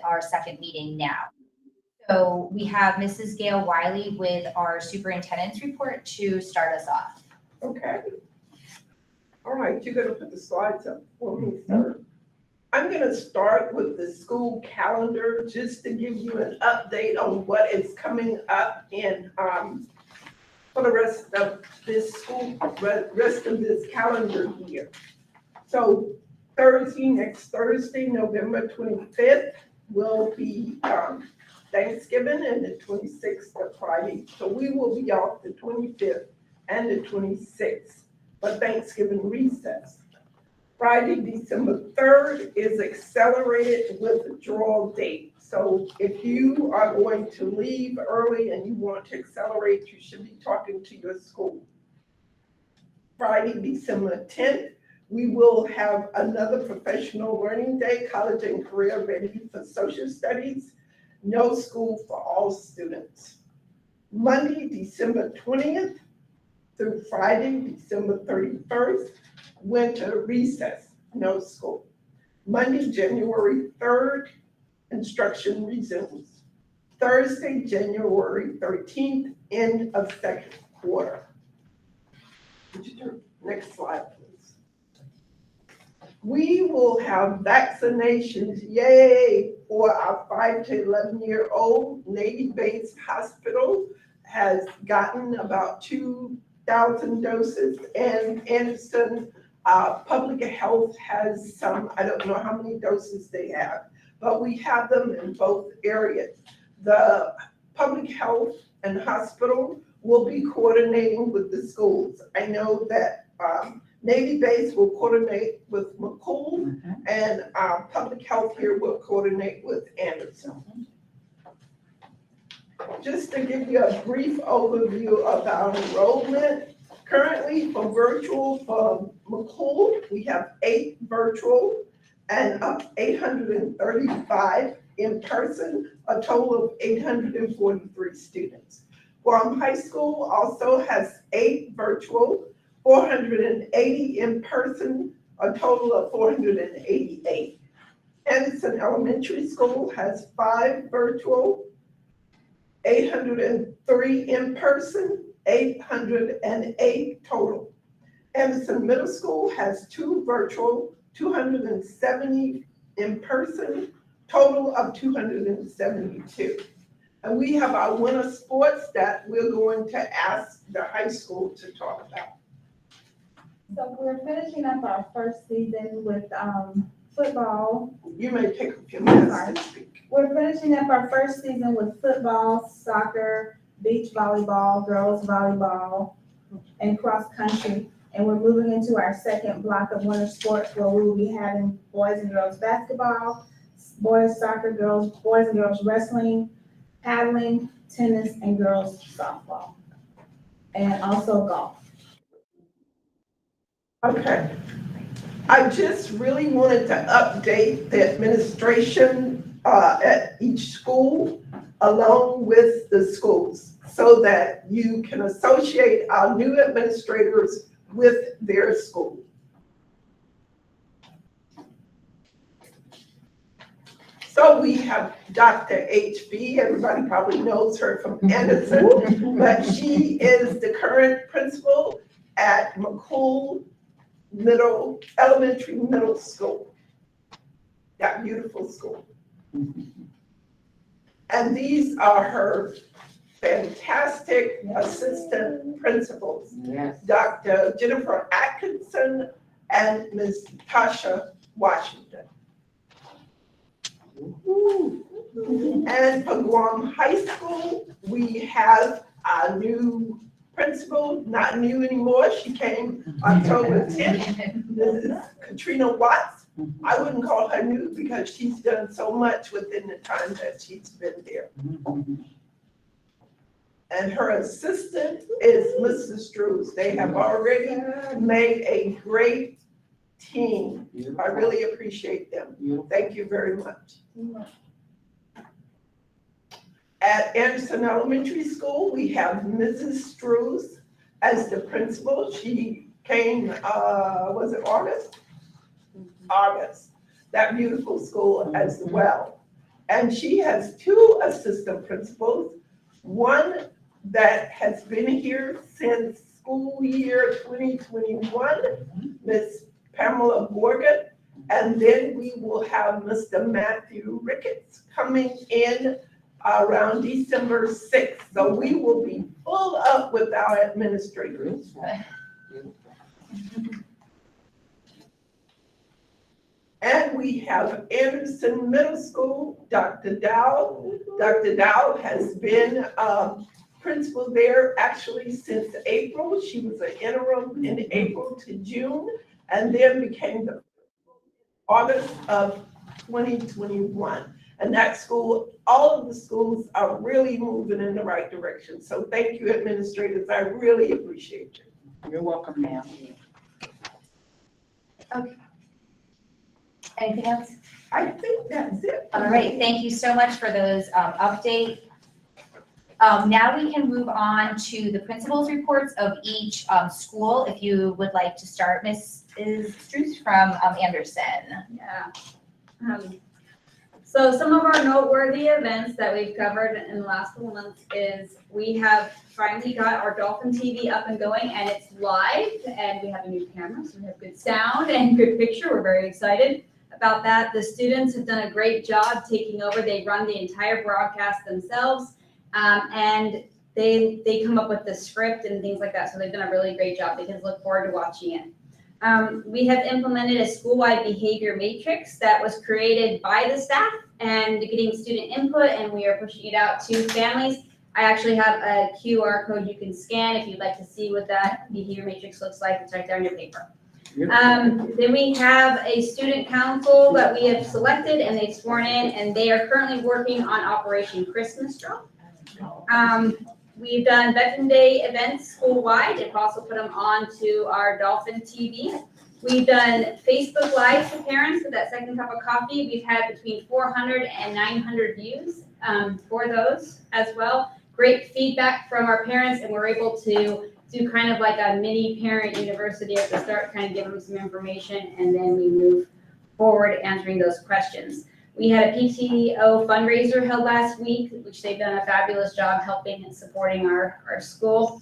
our second meeting now. So we have Mrs. Gail Wiley with our superintendent's report to start us off. Okay. All right, you're gonna put the slides up for me, sir. I'm gonna start with the school calendar, just to give you an update on what is coming up in, for the rest of this rest of this calendar year. So next Thursday, November 25th, will be, Thanksgiving, and the 26th of Friday. So we will be off the 25th and the 26th for Thanksgiving recess. Friday, December 3rd is accelerated withdrawal date. So if you are going to leave early and you want to accelerate, you should be talking to your school. Friday, December 10th, we will have another professional learning day, college and career ready for social studies. No school for all students. Monday, December 20th through Friday, December 31st, winter recess, no school. Monday, January 3rd, instruction resumes. Thursday, January 13th, end of second quarter. Would you turn next slide, please? We will have vaccinations, yay, for our 5 to 11-year-old. Navy-based hospital has gotten about 2,000 doses, and Anderson Public Health has some, I don't know how many doses they have, but we have them in both areas. The public health and hospital will be coordinating with the schools. I know that Navy base will coordinate with McCool, and public health here will coordinate with Anderson. Just to give you a brief overview of our enrollment, currently for virtual for McCool, we have 8 virtual and 835 in person, a total of 843 students. Guam High School also has 8 virtual, 480 in person, a total of 488. Anderson Elementary School has 5 virtual, 803 in person, 808 total. Anderson Middle School has 2 virtual, 270 in person, total of 272. And we have our winter sports that we're going to ask the high school to talk about. So we're finishing up our first season with football. You may take a few minutes to speak. We're finishing up our first season with football, soccer, beach volleyball, girls volleyball, and cross country. And we're moving into our second block of winter sports where we will be having boys and girls basketball, boys soccer, boys and girls wrestling, paddling, tennis, and girls softball, and also golf. Okay. I just really wanted to update the administration at each school along with the schools so that you can associate our new administrators with their school. So we have Dr. HB, everybody probably knows her from Anderson, but she is the current principal at McCool Elementary Middle School. That beautiful school. And these are her fantastic assistant principals. Yes. Dr. Jennifer Atkinson and Ms. Tasha Washington. And for Guam High School, we have a new principal, not new anymore. She came October 10th. This is Katrina Watts. I wouldn't call her new because she's done so much within the time that she's been there. And her assistant is Mrs. Drews. They have already made a great team. I really appreciate them. Thank you very much. At Anderson Elementary School, we have Mrs. Drews as the principal. She came, was it August? August. That beautiful school as well. And she has two assistant principals, one that has been here since school year 2021, Miss Pamela Morgan. And then we will have Mr. Matthew Ricketts coming in around December 6th. So we will be full up with our administrators. And we have Anderson Middle School, Dr. Dow. Dr. Dow has been principal there actually since April. She was an interim in April to June, and then became the August of 2021. And that school, all of the schools are really moving in the right direction. So thank you, administrators. I really appreciate you. You're welcome, ma'am. Anything else? I think that's it. All right, thank you so much for those updates. Now we can move on to the principal's reports of each school. If you would like to start, Mrs. Struth from Anderson. Yeah. So some of our noteworthy events that we've covered in the last couple months is we have finally got our Dolphin TV up and going, and it's live, and we have a new camera, so we have good sound and good picture. We're very excited about that. The students have done a great job taking over. They run the entire broadcast themselves, and they come up with the script and things like that. So they've done a really great job. The kids look forward to watching it. We have implemented a school-wide behavior matrix that was created by the staff and getting student input, and we are pushing it out to families. I actually have a QR code you can scan if you'd like to see what that behavior matrix looks like. It's right there on your paper. Then we have a student council that we have selected and they've sworn in, and they are currently working on Operation Christmas Drop. We've done Veteran Day events school-wide and also put them onto our Dolphin TV. We've done Facebook Live to parents for that second cup of coffee. We've had between 400 and 900 views for those as well. Great feedback from our parents, and we're able to do kind of like a mini parent university at the start, kind of give them some information, and then we move forward answering those questions. We had a PTO fundraiser held last week, which they've done a fabulous job helping and supporting our school.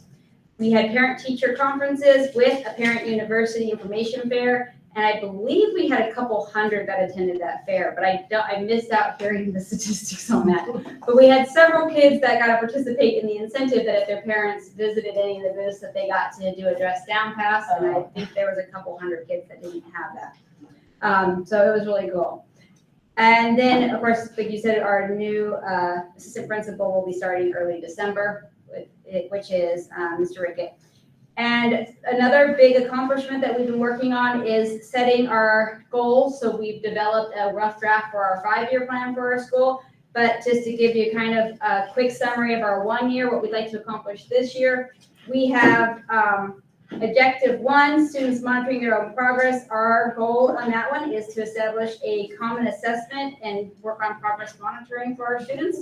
We had parent-teacher conferences with a parent university information fair, and I believe we had a couple hundred that attended that fair, but I missed out hearing the statistics on that. But we had several kids that got to participate in the incentive that if their parents visited any of the booths that they got to do a dress down pass, and I think there was a couple hundred kids that didn't have that. So it was really cool. And then, of course, like you said, our new assistant principal will be starting early December, which is Mr. Rickett. And another big accomplishment that we've been working on is setting our goals. So we've developed a rough draft for our 5-year plan for our school. But just to give you kind of a quick summary of our 1 year, what we'd like to accomplish this year, we have Objective 1, students monitoring their own progress. Our goal on that one is to establish a common assessment and work on progress monitoring for our students,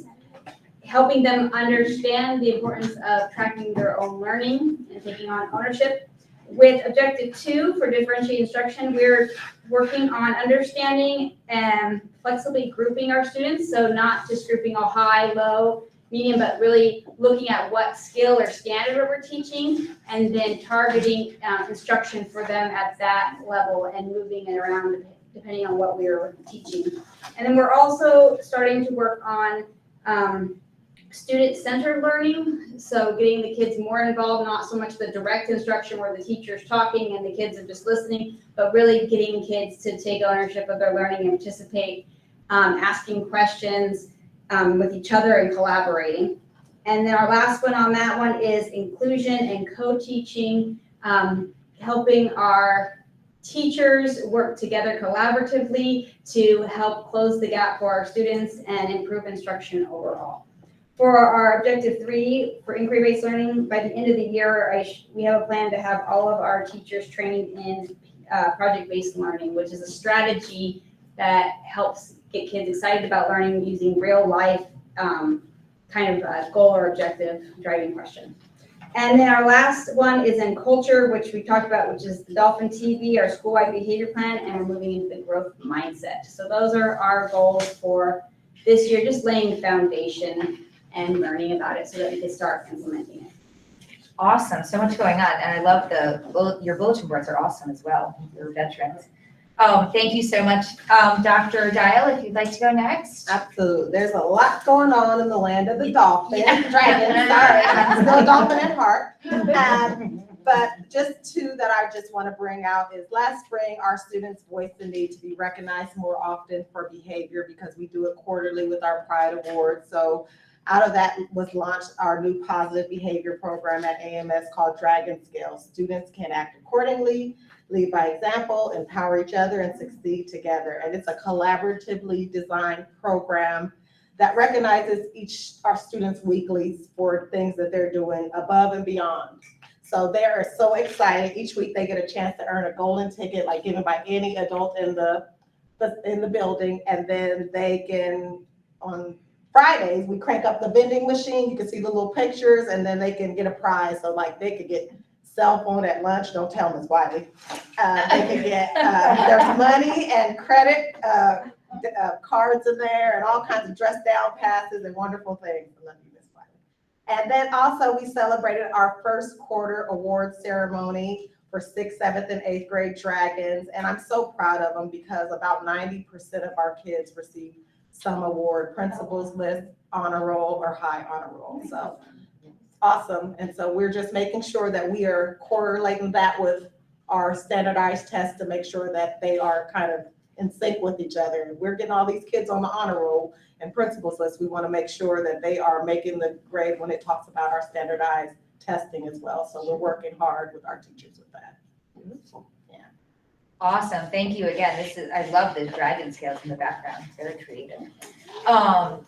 helping them understand the importance of tracking their own learning and taking on ownership. With Objective 2 for differentiated instruction, we're working on understanding and flexibly grouping our students. So not just grouping all high, low, medium, but really looking at what skill or standard we're teaching, and then targeting instruction for them at that level and moving it around depending on what we're teaching. And then we're also starting to work on student-centered learning, so getting the kids more involved, not so much the direct instruction where the teacher's talking and the kids are just listening, but really getting kids to take ownership of their learning and participate, asking questions with each other and collaborating. And then our last one on that one is inclusion and co-teaching, helping our teachers work together collaboratively to help close the gap for our students and improve instruction overall. For our Objective 3 for inquiry-based learning, by the end of the year, we have a plan to have all of our teachers trained in project-based learning, which is a strategy that helps get kids excited about learning using real-life kind of goal or objective driving question. And then our last one is in culture, which we talked about, which is the Dolphin TV, our school-wide behavior plan, and we're moving into the growth mindset. So those are our goals for this year, just laying the foundation and learning about it so that we can start implementing it. Awesome, so much going on, and I love your bulletin boards are awesome as well, your veterans. Thank you so much. Dr. Dial, if you'd like to go next. Absolutely. There's a lot going on in the land of the dolphin. Yeah. Dragon, sorry, I'm still a dolphin at heart. But just two that I just want to bring out is last spring, our students voiced the need to be recognized more often for behavior because we do it quarterly with our Pride Awards. So out of that was launched our new positive behavior program at AMS called Dragon Scale. Students can act accordingly, lead by example, empower each other, and succeed together. And it's a collaboratively designed program that recognizes our students weekly for things that they're doing above and beyond. So they are so excited. Each week they get a chance to earn a golden ticket, like given by any adult in the building. And then they can, on Fridays, we crank up the vending machine. You can see the little pictures, and then they can get a prize. So like they could get cell phone at lunch. Don't tell Ms. Wiley. They can get, there's money and credit, cards in there, and all kinds of dress down passes and wonderful things. I love you, Ms. Wiley. And then also we celebrated our first quarter award ceremony for 6th, 7th, and 8th grade Dragons. And I'm so proud of them because about 90% of our kids received some award, principals list, honor roll, or high honor roll. So awesome. And so we're just making sure that we are correlating that with our standardized tests to make sure that they are kind of in sync with each other. And we're getting all these kids on the honor roll and principals list. We want to make sure that they are making the grade when it talks about our standardized testing as well. So we're working hard with our teachers with that. Yeah. Awesome, thank you again. I love the dragon scales in the background, it's very creative.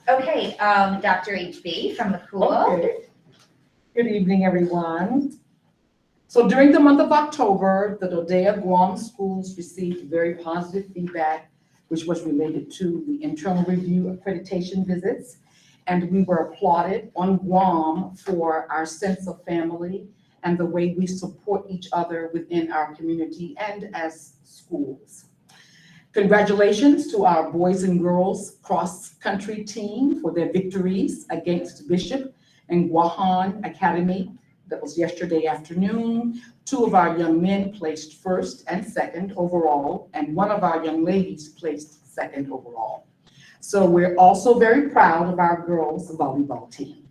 Okay, Dr. HB from the pool. Okay. Good evening, everyone. So during the month of October, the Dodea Guam schools received very positive feedback, which was related to the internal review accreditation visits. And we were applauded on Guam for our sense of family and the way we support each other within our community and as schools. Congratulations to our boys and girls cross-country team for their victories against Bishop and Guahan Academy. That was yesterday afternoon. 2 of our young men placed 1st and 2nd overall, and 1 of our young ladies placed 2nd overall. So we're also very proud of our girls volleyball team.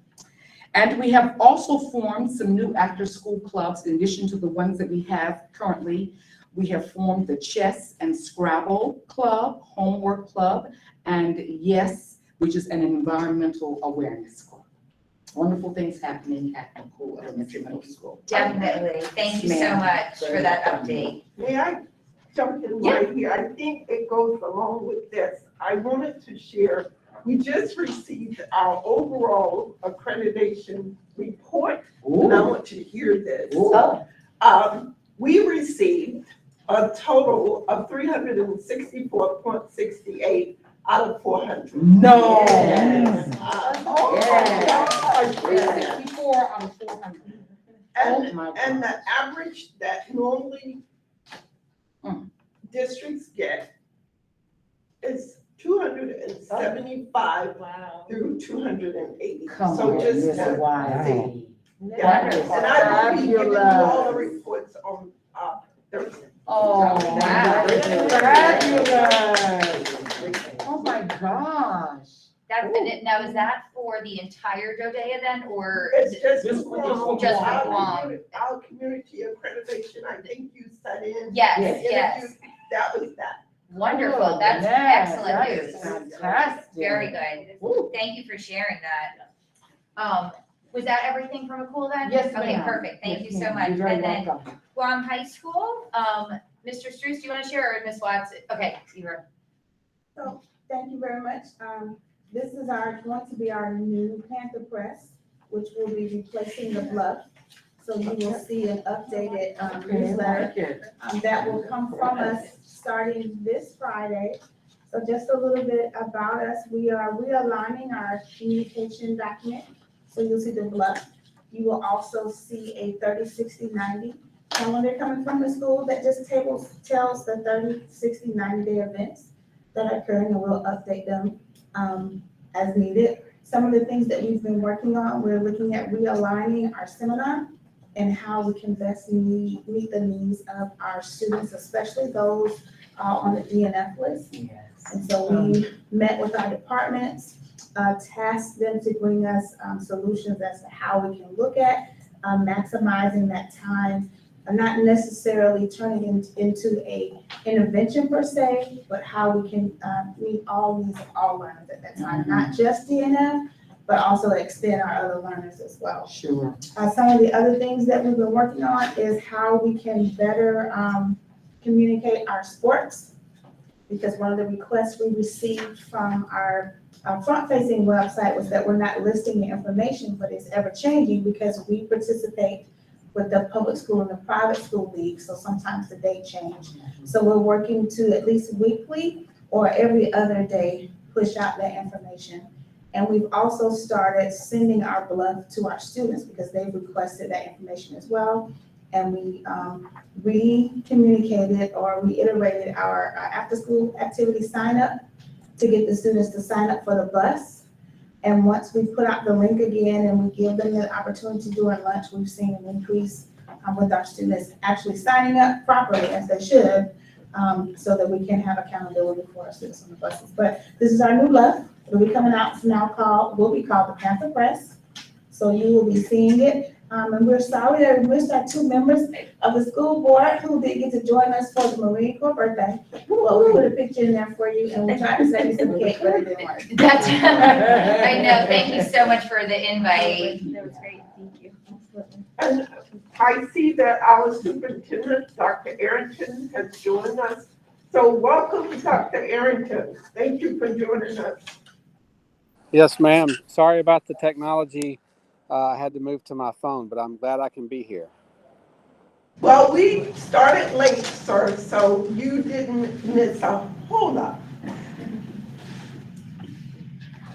And we have also formed some new after-school clubs in addition to the ones that we have currently. We have formed the Chess and Scrabble Club, Homework Club, and YES, which is an environmental awareness club. Wonderful things happening at McCool Elementary Middle School. Definitely, thank you so Ma'am. much for that update. May I jump in right here? I think it goes along with this. I wanted to share, we just received our overall accreditation report, and I want you to hear this. We received a total of 364.68 out of 400. No. Yes. Oh my Yes. gosh. 364 out of 400. Oh my And God. the average that normally districts get is 275 through 280. Come So on, just Miss to Wiley. yeah. And I will be giving you all the reports on Thursday. Oh, Wow. fabulous. Oh my gosh. Now, is that for the entire Dodea then, or? It's just Just for Just our Guam. Our community accreditation, I think you sent in. Yes, the yes. interview. That was that. Wonderful, Oh, that's yes, excellent that news. is fantastic. Very good. Woo. Thank you for sharing that. Was that everything from McCool then? Yes, Okay, ma'am. perfect, thank Yes, you so ma'am. much. You're very And then welcome. Guam High School, Mr. Struess, do you want to share, or Ms. Watson? Okay, you were. Thank you very much. This is going to be our new Panther Press, which will be replacing the Bluff. So you will see an updated newsletter Like it. that will come from us starting this Friday. So just a little bit about us. We are realigning our communication document. So you'll see the Bluff. You will also see a 30, 60, 90 calendar coming from the school that just tells the 30, 60, 90-day events that are occurring, and we'll update them as needed. Some of the things that we've been working on, we're looking at realigning our seminar and how we can best meet the needs of our students, especially those on the DNF list. Yes. And so we met with our departments, tasked them to bring us solutions as to how we can look at maximizing that time, not necessarily turning it into a intervention per se, but how we can meet all needs of all learners at that time, not just DNF, but also extend our other learners as well. Sure. Some of the other things that we've been working on is how we can better communicate our sports. Because one of the requests we received from our front-facing website was that we're not listing the information, but it's ever-changing because we participate with the public school and the private school league, so sometimes the date change. So we're working to at least weekly or every other day push out that information. And we've also started sending our bluff to our students because they've requested that information as well. And we re-communicated or reiterated our after-school activity sign-up to get the students to sign up for the bus. And once we put out the link again and we give them the opportunity during lunch, we've seen an increase with our students actually signing up properly as they should, so that we can have accountability for our students on the buses. But this is our new bluff. It'll be coming out now will be called the Panther Press. So you will be seeing it. And we're sorry that we missed our 2 members of the school board who did get to join us for the Marine Corps birthday. Well, we put a picture in there for you and we tried to send you some cake, but it didn't work. That's, I know, thank you so much for the invite. That was great, thank you. And I see that our superintendent, Dr. Arrington, has joined us. So welcome, Dr. Arrington. Thank you for joining us. Yes, ma'am. Sorry about the technology. I had to move to my phone, but I'm glad I can be here. Well, we started late, sir, so you didn't miss a whole lot.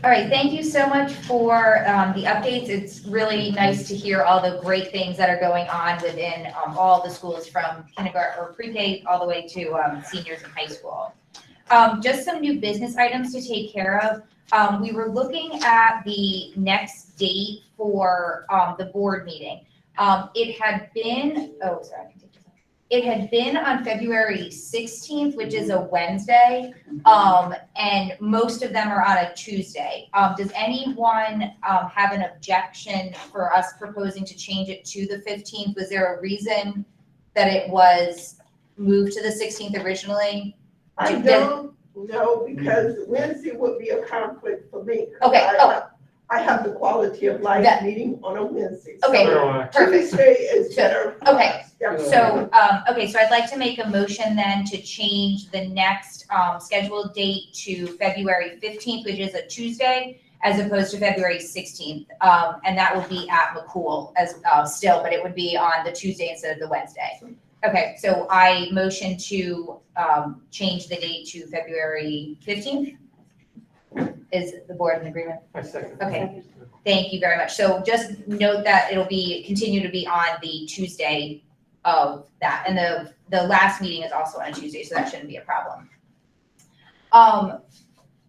All right, thank you so much for the updates. It's really nice to hear all the great things that are going on within all the schools from kindergarten or pre-K all the way to seniors in high school. Just some new business items to take care of. We were looking at the next date for the board meeting. It had been, it had been on February 16th, which is a Wednesday, and most of them are on a Tuesday. Does anyone have an objection for us proposing to change it to the 15th? Was there a reason that it was moved to the 16th originally? I don't know, because Wednesday would be a conflict for me. Okay, I have the quality of life That- meeting on a Wednesday. Okay, So perfect. Tuesday is better. for Okay, us. Yeah. So, so I'd like to make a motion then to change the next scheduled date to February 15th, which is a Tuesday, as opposed to February 16th. And that will be at McCool as still, but it would be on the Tuesday instead of the Wednesday. Okay, so I motion to change the date to February 15th. Is the board in agreement? I second. Okay, thank you very much. So just note that it'll continue to be on the Tuesday of that. And the last meeting is also on a Tuesday, so that shouldn't be a problem.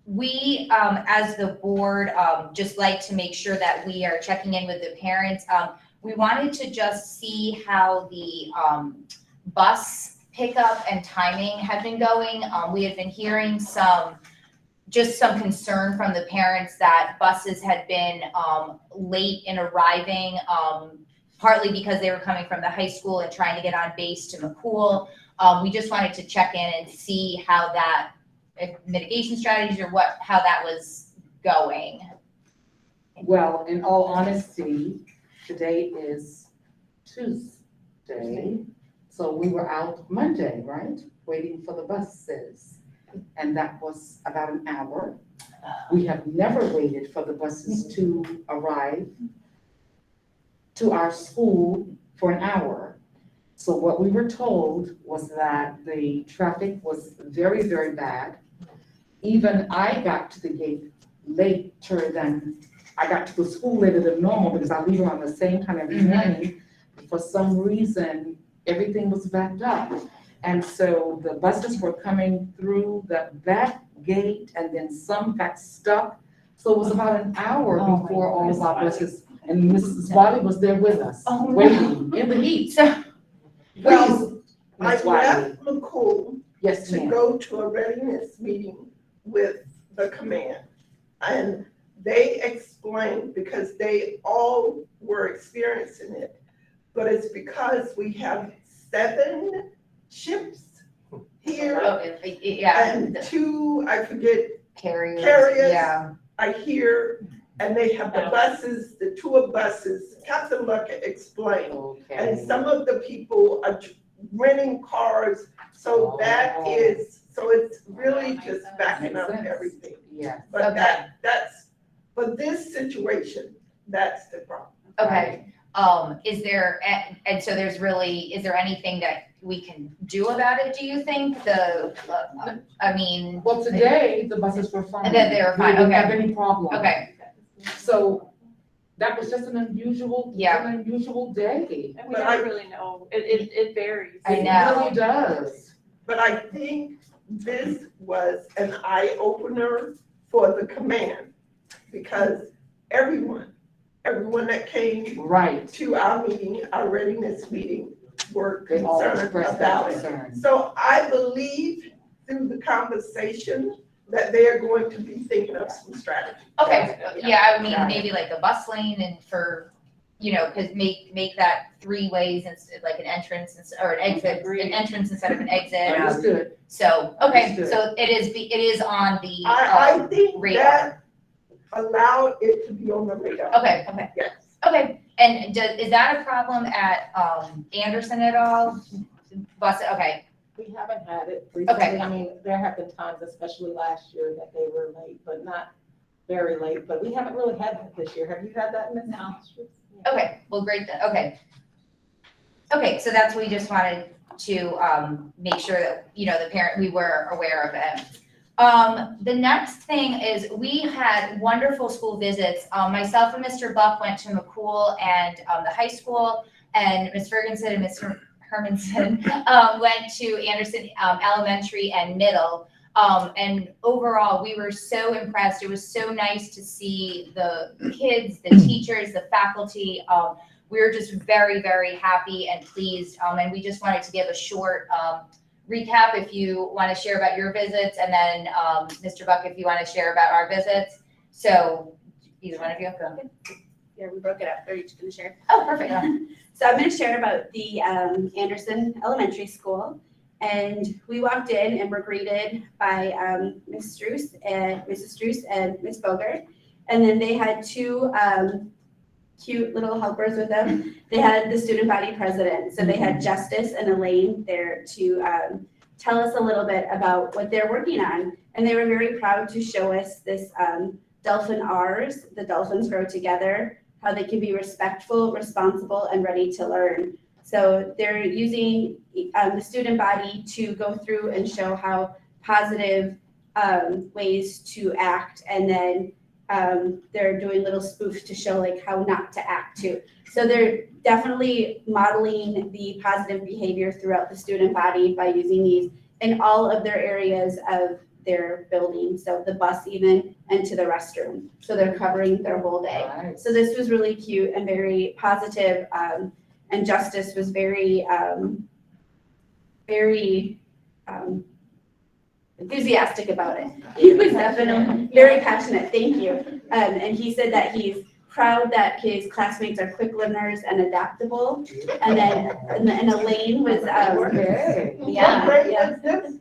We, as the board, just like to make sure that we are checking in with the parents. We wanted to just see how the bus pickup and timing had been going. We had been hearing some concern from the parents that buses had been late in arriving, partly because they were coming from the high school and trying to get on base to McCool. We just wanted to check in and see how that mitigation strategies or how that was going. Well, in all honesty, today is Tuesday. So we were out Monday, right? Waiting for the buses. And that was about an hour. We have never waited for the buses to arrive to our school for an hour. So what we were told was that the traffic was very, very bad. Even I got to the gate later than, I got to the school later than normal because I leave around the same time every morning. For some reason, everything was backed up. And so the buses were coming through the back gate and then some got stuck. So it was about an hour Oh my before all of our goodness. buses, and Mrs. Wiley was there with us, Oh, no. waiting in the heat. So, Well, I Ms. Wiley. left McCool Yes, to ma'am. go to a readiness meeting with the command. And they explained, because they all were experiencing it, but it's because we have 7 ships here yeah, and the 2, I forget, carriers, Carriers. yeah. I hear, and they have the buses, the tour buses, Captain Luckett explained. And Okay. some of the people are renting cars, so that Oh. is, so it's really just backing Makes up sense. everything. Yeah. But Okay. that's, for this situation, that's the problem. Okay, is there, and so there's really, is there anything that we can do about it, do you think? I mean, Well, today, the buses were fine. And then they were fine, We didn't okay. have any problem. okay, So that was just an unusual, Yeah. an unusual day. And we But I- don't really know, it varies. I It know. really does. But I think this was an eye opener for the command, because everyone that came Right. to our meeting, our readiness meeting, were They all concerned expressed that about it. concern. So I believe through the conversation that they are going to be thinking of some strategy. okay, yeah, I mean, Got it. maybe like a bus lane and for, cause make that 3 ways instead, like an entrance or an exit, an entrance instead of an exit. Understood. So, okay, Understood. so it is on the, I think radar. that allowed it to be on the radar. Okay, Yes. okay, and is that a problem at, Anderson at all? Okay, We haven't had it Okay. recently. I mean, there have been times, especially last year, that they were late, but not very late. But we haven't really had that this year. Have you had that, Ms. No. okay, well, great, then, okay. Okay, so that's, we just wanted to, make sure that, the parent, we were aware of it. The next thing is, we had wonderful school visits. Myself and Mr. Buck went to McCool and, the high school, and Ms. Ferguson and Mr. Hermanson, went to Anderson, Elementary and Middle. And overall, we were so impressed. It was so nice to see the kids, the teachers, the faculty. We were just very, very happy and pleased. And we just wanted to give a short recap if you want to share about your visits, and then Mr. Buck, if you want to share about our visits. So either one of you, go. Yeah, we broke it up. Are you just gonna share? Oh, perfect. So I'm gonna share about the Anderson Elementary School. And we walked in and were greeted by Ms. Struess and Mrs. Struess and Ms. Bogert. And then they had 2 cute little helpers with them. They had the student body president. So they had Justice and Elaine there to tell us a little bit about what they're working on. And they were very proud to show us this Dolphin R's, the dolphins grow together, how they can be respectful, responsible, and ready to learn. So they're using the student body to go through and show how positive ways to act, and then they're doing little spoofs to show like how not to act too. So they're definitely modeling the positive behavior throughout the student body by using these in all of their areas of their building. So the bus even, and to the restroom. So they're covering their whole day. Right. So this was really cute and very positive, and Justice was very enthusiastic about it. He was definitely very passionate, thank you. And he said that he's proud that his classmates are quick learners and adaptable. And then, and Elaine was, Okay. yeah, What grade yeah. was this?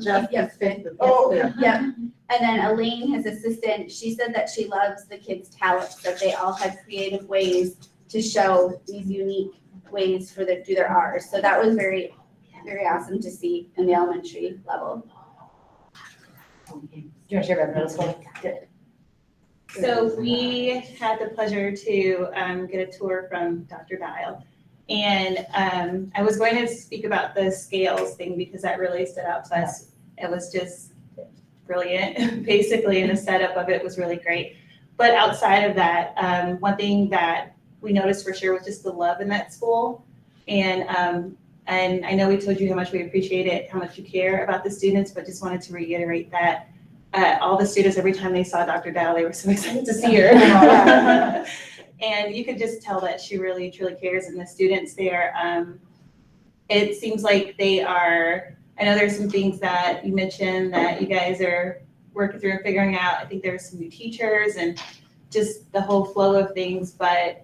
Just Yep. fifth. Oh, Yep. And then Elaine, his assistant, she said that she loves the kids' talents, that they all had creative ways to show these unique ways for the, do their R's. So that was very, very awesome to see in the elementary level. Do you want to share about middle school? So we had the pleasure to get a tour from Dr. Dial. And I was going to speak about the scales thing because that really stood out to us. It was just brilliant, basically, and the setup of it was really great. But outside of that, one thing that we noticed for sure was just the love in that school. And I know we told you how much we appreciate it, how much you care about the students, but just wanted to reiterate that all the students, every time they saw Dr. Dial, they were so excited to see her. And you could just tell that she really, truly cares, and the students there, it seems like they are, I know there's some things that you mentioned that you guys are working through and figuring out. I think there's some new teachers and just the whole flow of things, but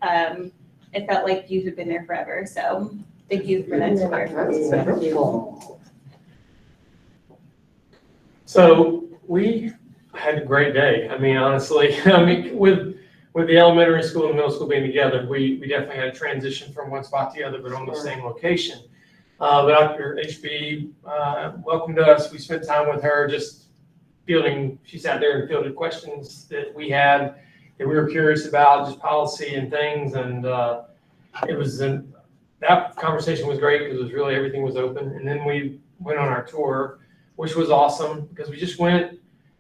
it felt like you had been there forever. So thank you for that tour. So we had a great day. I mean, honestly, with the elementary school and middle school being together, we definitely had a transition from one spot to the other, but on the same location. Dr. HB welcomed us. We spent time with her just she sat there and fielded questions that we had that we were curious about, just policy and things. And that conversation was great because it was really, everything was open. And then we went on our tour, which was awesome because we just went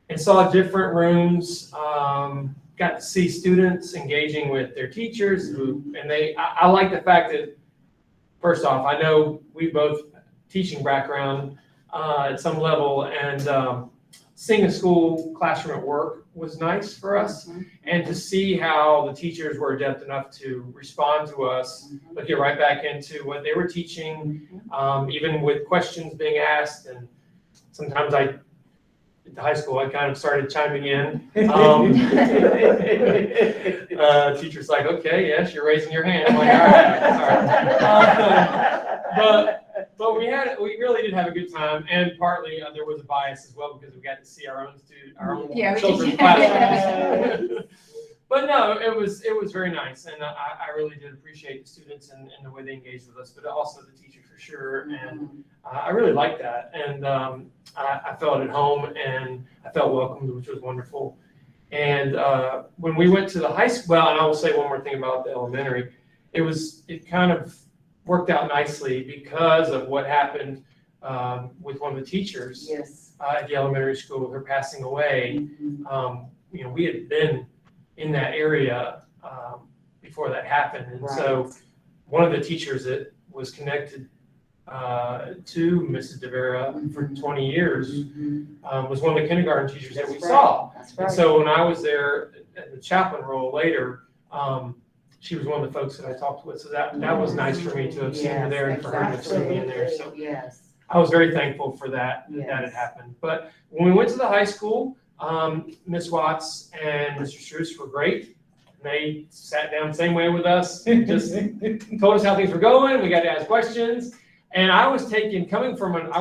and saw different rooms, got to see students engaging with their teachers I like the fact that, first off, I know we both teaching background at some level, and seeing a school classroom at work was nice for us, and to see how the teachers were adept enough to respond to us, but get right back into what they were teaching, even with questions being asked. And sometimes at the high school, I kind of started chiming in. Teacher's like, okay, yes, you're raising your hand. I'm like, all right. But we really did have a good time, and partly there was a bias as well because we got to see our own children's classrooms. But no, it was very nice, and I really did appreciate the students and the way they engaged with us, but also the teachers for sure. And I really liked that, and I felt at home and I felt welcomed, which was wonderful. And when we went to the high school, well, and I will say one more thing about the elementary, it kind of worked out nicely because of what happened with one of the teachers at the elementary school, her passing away. We had been in that area before that happened. And so one of the teachers that was connected to Mrs. DeVera for 20 years was one of the kindergarten teachers that we saw. And so when I was there at the chaplain role later, she was one of the folks that I talked with. So that was nice for me to have seen her there and for her to have seen me in there. So I was very thankful for that had happened. But when we went to the high school, Ms. Watts and Mr. Struess were great. They sat down the same way with us, just told us how things were going. We got to ask questions. And I was I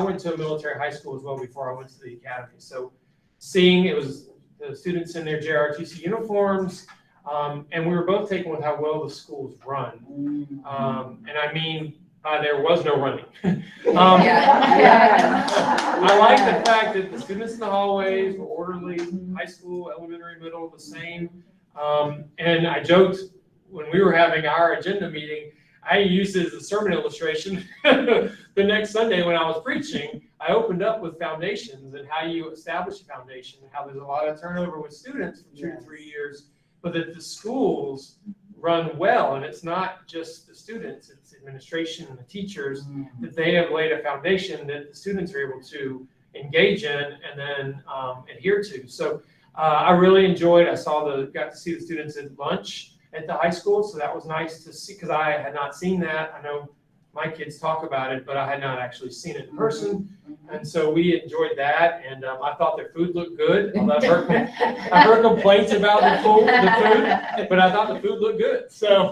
went to a military high school as well before I went to the academy. So seeing it was the students in their JROTC uniforms, and we were both taken with how well the schools run. And I mean, there was no running. I like the fact that the students in the hallways were orderly, high school, elementary, middle, the same. And I joked when we were having our agenda meeting, I used it as a sermon illustration. The next Sunday when I was preaching, I opened up with foundations and how you establish a foundation, how there's a lot of turnover with students for 2 to 3 years, but that the schools run well, and it's not just the students, it's administration and the teachers, that they have laid a foundation that the students are able to engage in and then adhere to. So I really enjoyed, got to see the students at lunch at the high school, so that was nice to see, because I had not seen that. I know my kids talk about it, but I had not actually seen it in person. And so we enjoyed that, and I thought their food looked good. I've heard complaints about the food, but I thought the food looked good. So,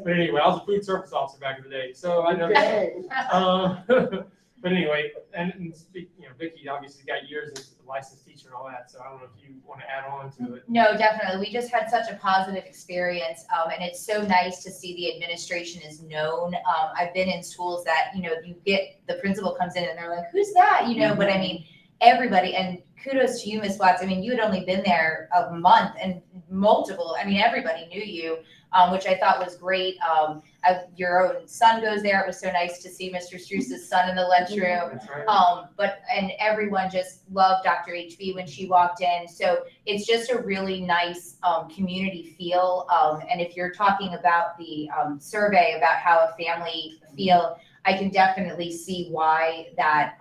but anyway, I was a food service officer back in the day, so I know that. But anyway, and Vicki obviously got years as a licensed teacher and all that, so I don't know if you want to add on to it. No, definitely. We just had such a positive experience, and it's so nice to see the administration is known. I've been in schools that, you get, the principal comes in and they're like, who's that? But I mean, everybody, and kudos to you, Ms. Watts. I mean, you had only been there a month and everybody knew you, which I thought was great. Your own son goes there. It was so nice to see Mr. Struess's son in the lunchroom. That's right. And everyone just loved Dr. HB when she walked in. So it's just a really nice community feel. And if you're talking about the survey about how a family feel, I can definitely see why that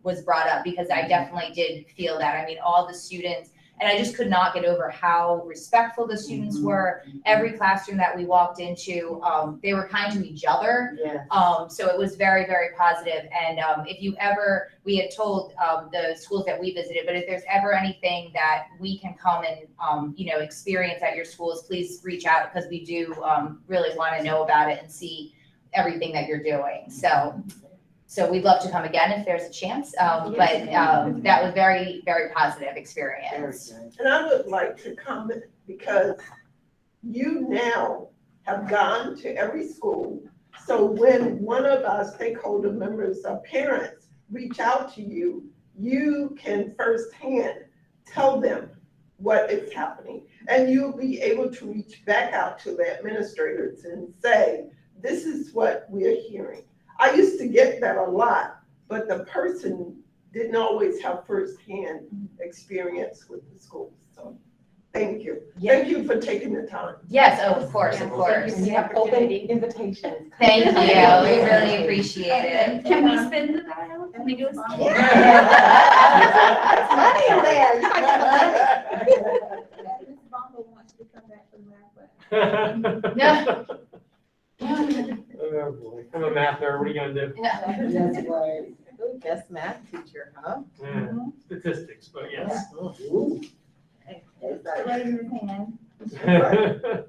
was brought up, because I definitely did feel that. I mean, all the students, and I just could not get over how respectful the students were. Every classroom that we walked into, they were kind to each other. Yes. So it was very, very positive. And if you ever, we had told the schools that we visited, but if there's ever anything that we can come and, experience at your schools, please reach out, because we do really want to know about it and see everything that you're doing. So we'd love to come again if there's a chance. But that was very, very positive experience. And I would like to comment, because you now have gone to every school. So when one of our stakeholder members or parents reach out to you, you can firsthand tell them what is happening. And you'll be able to reach back out to the administrators and say, this is what we're hearing. I used to get that a lot, but the person didn't always have firsthand experience with the schools. So thank you. Thank you for taking the time. Yes, oh, of course, of course. We have open invitations. Thank you, we really appreciate it. Can we spin the dial? Can we do a spin? It's money in there. You might get the money. Ms. Bongo wants to come back from math class. No. Oh, boy. I'm a math nerd. What are you gonna do? That's right. Ooh, best math teacher, huh? Yeah, statistics, but yes. Ooh. Raising his hand.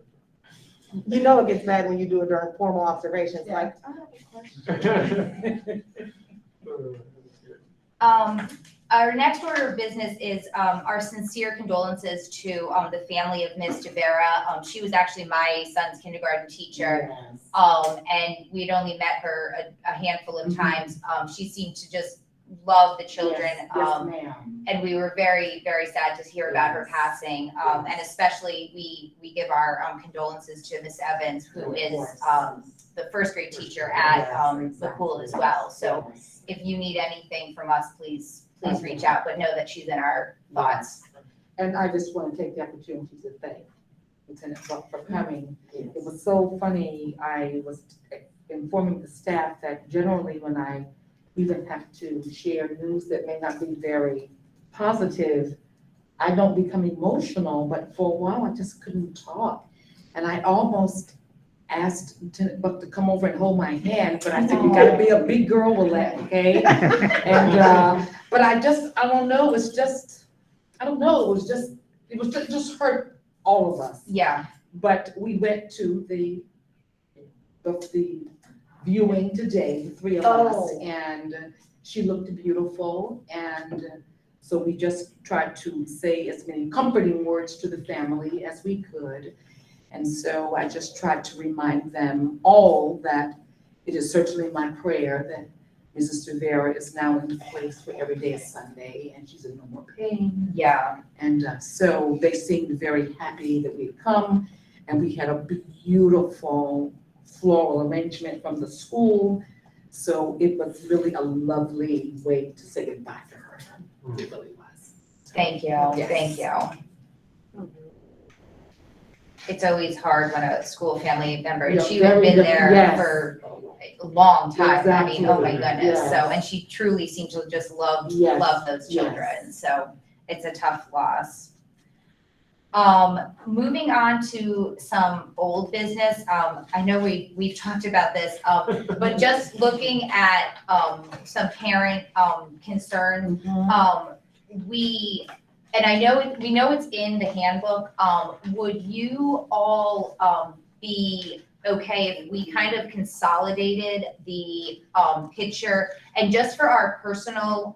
You know it gets bad when you do it during formal observations, like, I have a question. Our next order of business is our sincere condolences to the family of Ms. DeVera. She was actually my son's kindergarten teacher, and we'd only met her a handful of times. She seemed to just love the children, Yes, ma'am. and we were very, very sad to hear about her passing. And especially, we give our condolences to Miss Evans, who is the first grade teacher at the pool as well. So if you need anything from us, please reach out, but know that she's in our thoughts. And I just want to take the opportunity to thank Lieutenant Buck for coming. It was so funny. I was informing the staff that generally when I even have to share news that may not be very positive, I don't become emotional, but for a while I just couldn't talk. And I almost asked Lieutenant Buck to come over and hold my hand, but I said, you gotta be a big girl with that, okay? And, but I don't know, it's just, I don't know, it just hurt all of us. Yeah, But we went to the viewing today, the three of us, and she looked beautiful. And so we just tried to say as many comforting words to the family as we could. And so I just tried to remind them all that it is certainly my prayer that Mrs. DeVera is now in the place where every day is Sunday and she's in no more pain. yeah. And so they seemed very happy that we'd come, and we had a beautiful floral arrangement from the school. So it was really a lovely way to say goodbye to her. It really was. Thank you, Yes. thank you. It's always hard when a school family member, and Yeah, she had very been good. there Yes. for a long time. I mean, oh my Exactly. goodness. So, Yes. and she truly seemed to just love Yes. those Yes. children. So it's a tough loss. Moving on to some old business. I know we've talked about this, but just looking at, some parent, concerns, and we know it's in the handbook, would you all, be okay if we kind of consolidated the, picture, and just for our personal,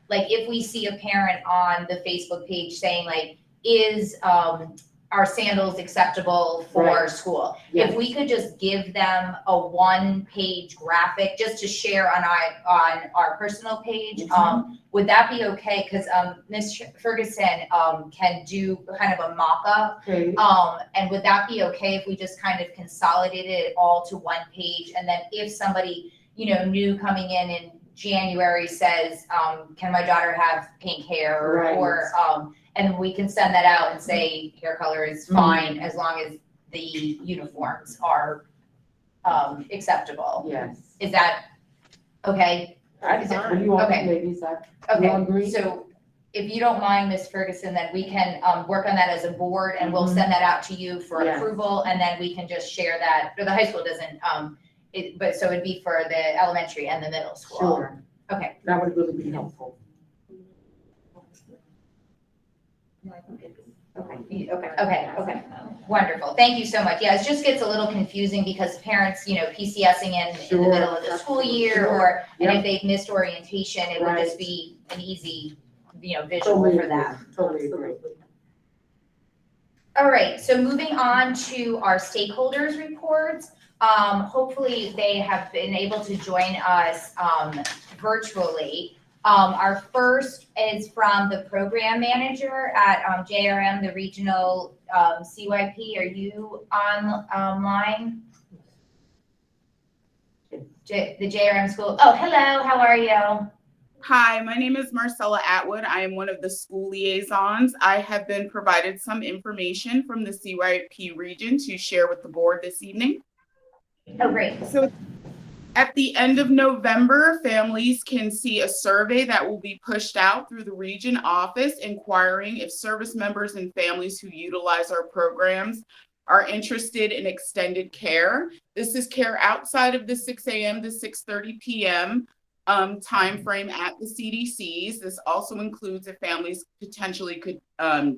like if we see a parent on the Facebook page saying like, is, our sandals acceptable for Right. school? Yes. If we could just give them a one-page graphic just to share on our personal page, would that be okay? Because Ms. Ferguson can do kind of a mock-up. Okay. And would that be okay if we just kind of consolidated it all to one page? And then if somebody, new coming in January says, can my daughter have pink hair? Right. Or and we can send that out and say hair color is fine as long as the uniforms are acceptable. Yes. Is that okay? What do you want, Okay. ladies? You all agree? Okay, so if you don't mind, Ms. Ferguson, then we can, work on that as a board and we'll Mhm. send that out to you for Yes. approval and then we can just share that, or the high school doesn't, but so it'd be for the elementary and the middle school. Sure. Okay. That would really be helpful. Okay, wonderful. Thank you so much. Yeah, it just gets a little confusing because parents, PCSing in the Sure, middle of the school year sure. or, and Yep. if they've missed orientation, it would Right. just be an easy, visual Totally for agree. them. Totally agree. All right, so moving on to our stakeholders reports. Hopefully they have been able to join us, virtually. Our first is from the program manager at, JRM, the regional, CYP. Are you online? The JRM school. Oh, hello, how are you? Hi, my name is Marcella Atwood. I am one of the school liaisons. I have been provided some information from the CYP region to share with the board this evening. Oh, great. So at the end of November, families can see a survey that will be pushed out through the region office inquiring if service members and families who utilize our programs are interested in extended care. This is care outside of the 6 a.m. to 6:30 p.m. Timeframe at the CDCs. This also includes if families potentially could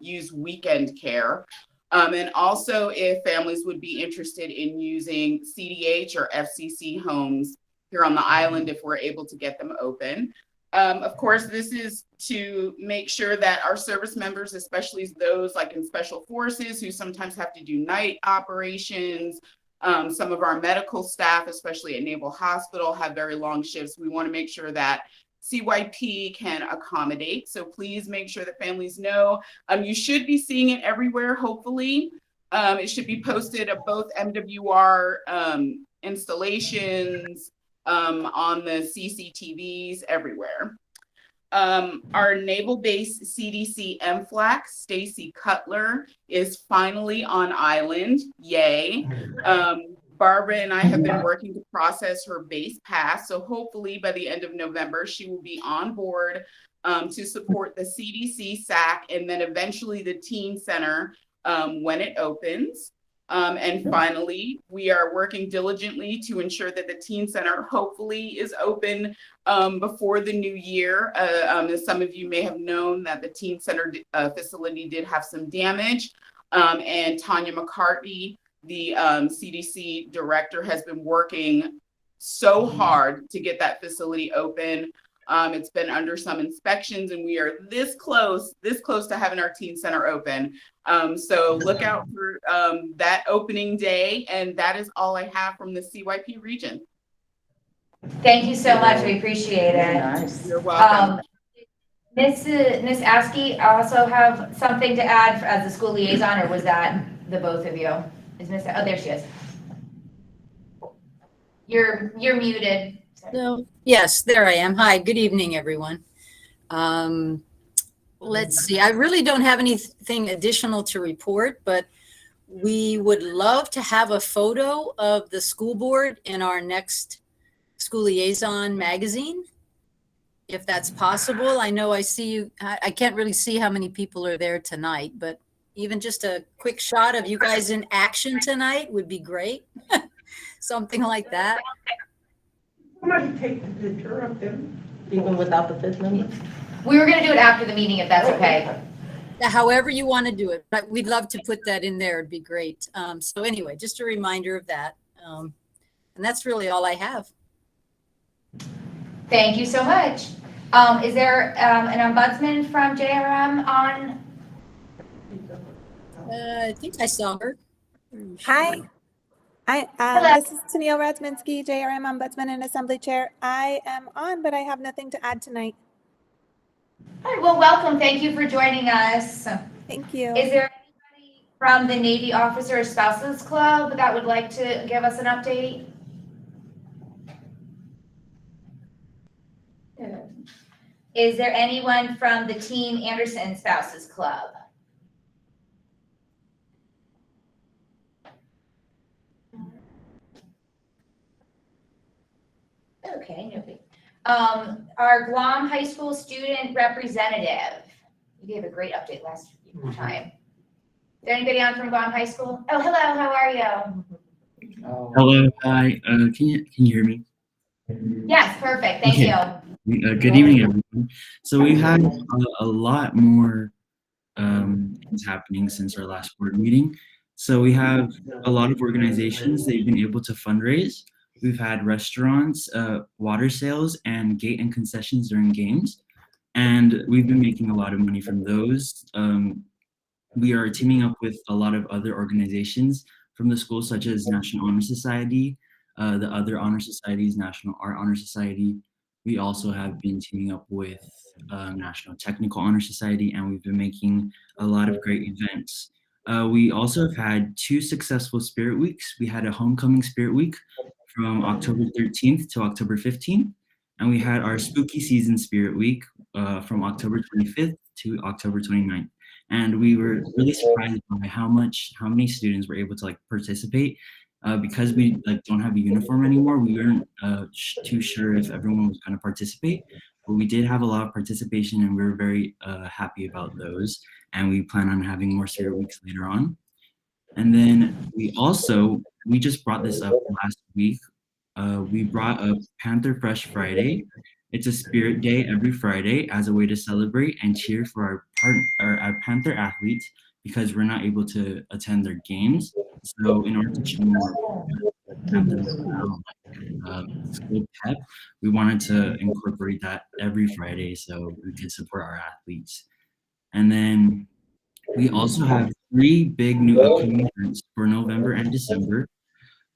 use weekend care. And also if families would be interested in using CDH or FCC homes here on the island if we're able to get them open. Of course, this is to make sure that our service members, especially those like in special forces who sometimes have to do night operations, some of our medical staff, especially at Naval Hospital, have very long shifts. We want to make sure that CYP can accommodate. So please make sure that families know. You should be seeing it everywhere, hopefully. It should be posted at both MWR installations, on the CCTVs, everywhere. Our Naval Base CDC MFLAC, Stacy Cutler, is finally on island. Yay. Barbara and I have been working to process her base pass. So hopefully by the end of November, she will be on board to support the CDC SAC and then eventually the Teen Center when it opens. And finally, we are working diligently to ensure that the Teen Center hopefully is open before the new year. As some of you may have known that the Teen Center facility did have some damage. And Tanya McCartney, the CDC director, has been working so hard to get that facility open. It's been under some inspections and we are this close to having our Teen Center open. So look out for that opening day, and that is all I have from the CYP region. Thank you so much. We appreciate it. Nice. You're welcome. Miss Askey also have something to add as a school liaison, or was that the both of you? Is Miss, oh, there she is. You're muted. No, yes, there I am. Hi, good evening, everyone. Let's see, I really don't have anything additional to report, but we would love to have a photo of the school board in our next School Liaison magazine, if that's possible. I know I see you, I can't really see how many people are there tonight, but even just a quick shot of you guys in action tonight would be great. Something like that. Somebody take the picture of them. Even without the fifth member? We were gonna do it after the meeting, if that's okay. However you want to do it, but we'd love to put that in there. It'd be great. So anyway, just a reminder of that. And that's really all I have. Thank you so much. Is there an ombudsman from JRM on? I think I saw her. Hi. Hello. This is Tennille Radsminski, JRM Ombudsman and Assembly Chair. I am on, but I have nothing to add tonight. All right, well, welcome. Thank you for joining us. Thank you. Is there anybody from the Navy Officer Spouses Club that would like to give us an update? Is there anyone from the Team Anderson Spouses Club? okay, no big. Our Guam High School student representative, you gave a great update last time. Is there anybody on from Guam High School? Oh, hello, how are you? Hello, hi. Can you hear me? Yes, perfect, thank Okay. you. Good evening, everyone. So we had a lot more things happening since our last board meeting. So we have a lot of organizations that have been able to fundraise. We've had restaurants, water sales, and gate and concessions during games. And we've been making a lot of money from those. We are teaming up with a lot of other organizations from the school, such as National Honor Society, the other honor societies, National Art Honor Society. We also have been teaming up with National Technical Honor Society, and we've been making a lot of great events. We also have had 2 successful Spirit Weeks. We had a Homecoming Spirit Week from October 13th to October 15th, and we had our Spooky Season Spirit Week from October 25th to October 29th. And we were really surprised by how many students were able to like participate. Because we like don't have a uniform anymore, we weren't too sure if everyone was going to participate, but we did have a lot of participation, and we were very happy about those. And we plan on having more Spirit Weeks later on. And then we just brought this up last week. We brought up Panther Fresh Friday. It's a Spirit Day every Friday as a way to celebrate and cheer for our Panther athletes, because we're not able to attend their games. So in order to show more school pep, we wanted to incorporate that every Friday so we could support our athletes. And then we also have 3 big new upcoming events for November and December.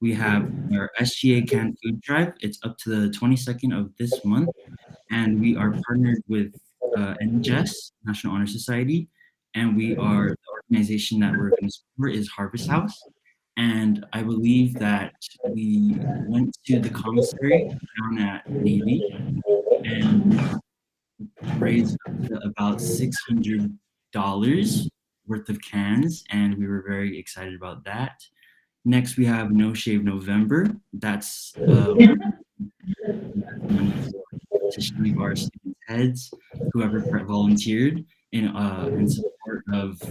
We have our SGA Canned Food Drive. It's up to the 22nd of this month, and we are partnered with NHS, National Honor Society, and the organization that we're going to support is Harvest House. And I believe that we went to the commissary down at Navy and raised about $600 worth of cans, and we were very excited about that. Next, we have No Shave November. That's to shave our students' heads, whoever volunteered in support of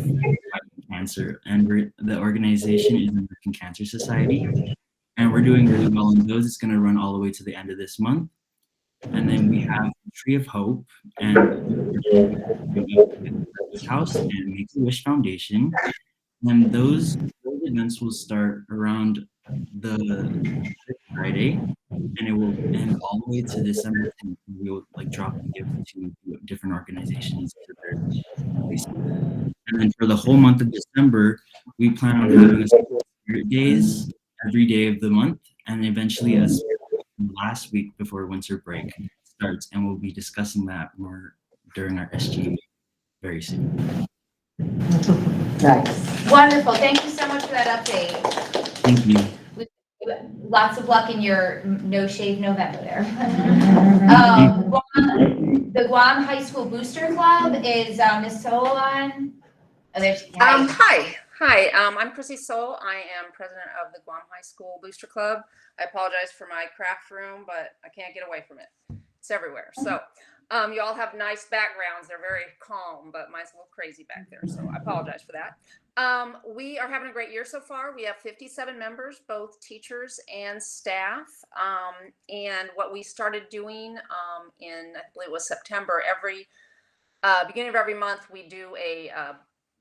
cancer. And the organization is American Cancer Society, and we're doing really well in those. It's going to run all the way to the end of this month. And then we have Tree of Hope and House and Make-A-Wish Foundation. And those events will start around the Friday, and it will end all the way to December 10th. We will like drop and give to different organizations to their places. And then for the whole month of December, we plan on having Spirit Days every day of the month, and eventually a Spirit last week before winter break starts, and we'll be discussing that more during our SGA very soon. Nice. Wonderful, thank you so much for that update. Thank you. Lots of luck in your No Shave November there. The Guam High School Booster Club is Ms. Solon. Oh, there she is. Hi. I'm Chrissy Soul. I am president of the Guam High School Booster Club. I apologize for my craft room, but I can't get away from it. It's everywhere. So you all have nice backgrounds. They're very calm, but mine's a little crazy back there. So I apologize for that. We are having a great year so far. We have 57 members, both teachers and staff. And what we started doing in, I believe it was September, beginning of every month, we do a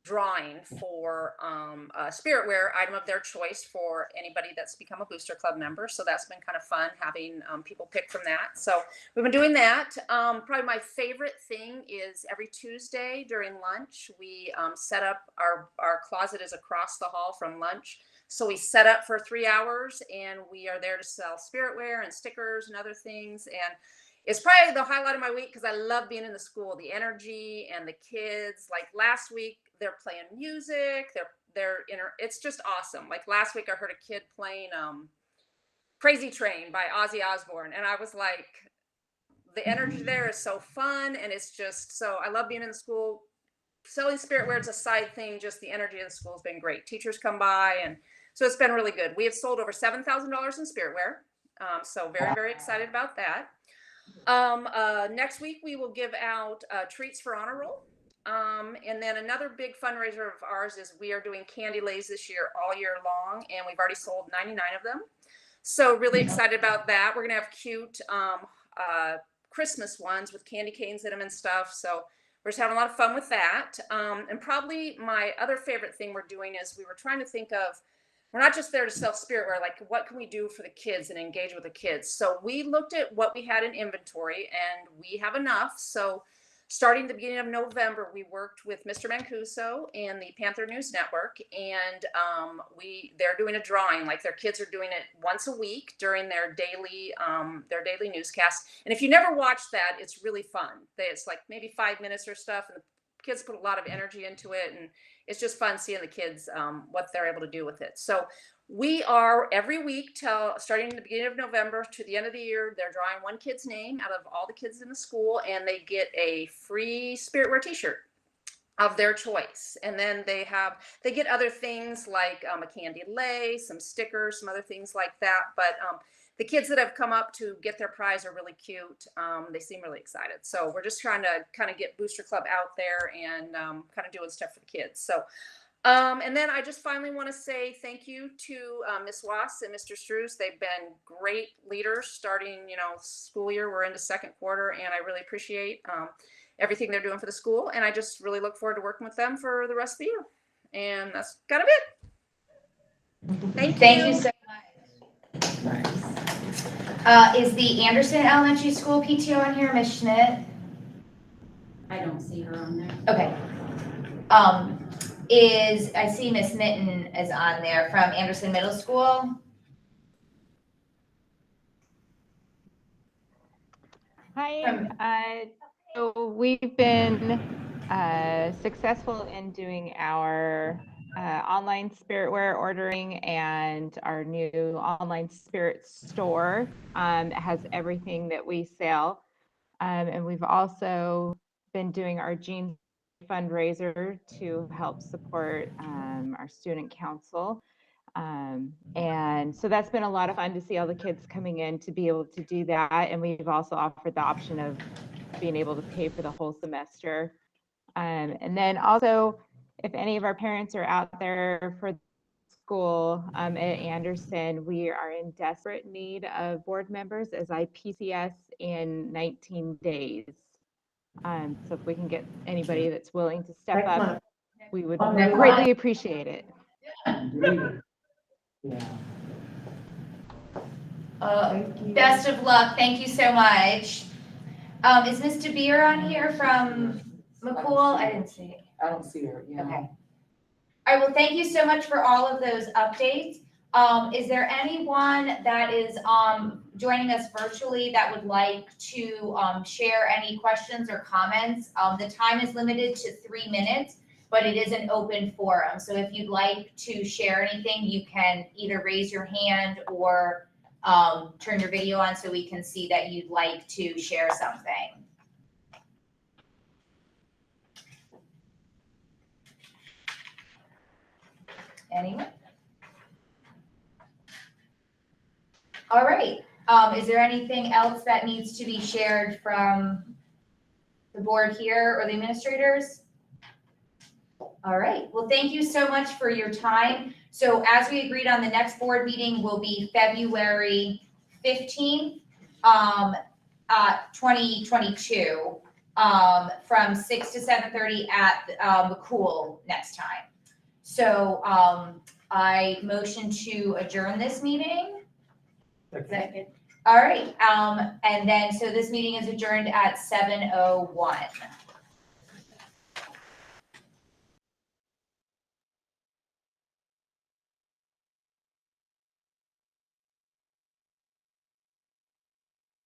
drawing for a Spiritwear item of their choice for anybody that's become a Booster Club member. So that's been kind of fun having people pick from that. So we've been doing that. Probably my favorite thing is every Tuesday during lunch, we set up our closet is across the hall from lunch. So we set up for 3 hours, and we are there to sell Spiritwear and stickers and other things. And it's probably the highlight of my week because I love being in the school, the energy and the kids. Like last week, they're playing music. It's just awesome. Like last week, I heard a kid playing "Crazy Train" by Ozzy Osbourne, and I was like, the energy there is so fun, and it's just so. I love being in the school. Selling Spiritwear is a side thing. Just the energy of the school has been great. Teachers come by, and so it's been really good. We have sold over $7,000 in Spiritwear. So very, very excited about that. Next week, we will give out treats for honor roll. And then another big fundraiser of ours is we are doing candy lays this year all year long, and we've already sold 99 of them. So really excited about that. We're gonna have cute Christmas ones with candy canes in them and stuff. So we're just having a lot of fun with that. And probably my other favorite thing we're doing is we were trying to think of, we're not just there to sell spiritware, like what can we do for the kids and engage with the kids? So we looked at what we had in inventory, and we have enough. So starting the beginning of November, we worked with Mr. Mancuso and the Panther News Network, and they're doing a drawing. Like their kids are doing it once a week during their daily newscast. And if you never watched that, it's really fun. It's like maybe 5 minutes or stuff, and the kids put a lot of energy into it, and it's just fun seeing the kids what they're able to do with it. So we are every week starting in the beginning of November to the end of the year, they're drawing one kid's name out of all the kids in the school, and they get a free Spiritware t-shirt of their choice. And then they get other things like a candy lei, some stickers, some other things like that. But the kids that have come up to get their prize are really cute. They seem really excited. So we're just trying to kind of get Booster Club out there and kind of doing stuff for the kids. So and then I just finally want to say thank you to Ms. Wass and Mr. Struess. They've been great leaders starting, school year. We're into second quarter, and I really appreciate everything they're doing for the school. And I just really look forward to working with them for the rest of the year. And that's kind of it. Thank you so much. Is the Anderson Elementary School PTO on here, Ms. Schmidt? I don't see her on there. Okay. I see Miss Mitten is on there from Anderson Middle School. Hi. So we've been successful in doing our online spiritware ordering, and our new online spirit store has everything that we sell. And we've also been doing our Jeans fundraiser to help support our student council. And so that's been a lot of fun to see all the kids coming in to be able to do that. And we've also offered the option of being able to pay for the whole semester. And then also, if any of our parents are out there for school at Anderson, we are in desperate need of board members as IPCS in 19 days. So if we can get anybody that's willing to step up, we would greatly appreciate it. Best of luck. Thank you so much. Is Ms. DeBeer on here from McCool? I didn't see it. I don't see her. Yeah. Okay. All right. Well, thank you so much for all of those updates. Is there anyone that is joining us virtually that would like to share any questions or comments? The time is limited to 3 minutes, but it is an open forum. So if you'd like to share anything, you can either raise your hand or turn your video on so we can see that you'd like to share something. Anyone? All right. Is there anything else that needs to be shared from the board here or the administrators? All right. Well, thank you so much for your time. So as we agreed on, the next board meeting will be February 15th, 2022, from 6 to 7:30 at McCool next time. So I motion to adjourn this meeting. Second. All right, and then, so this meeting is adjourned at 7:01.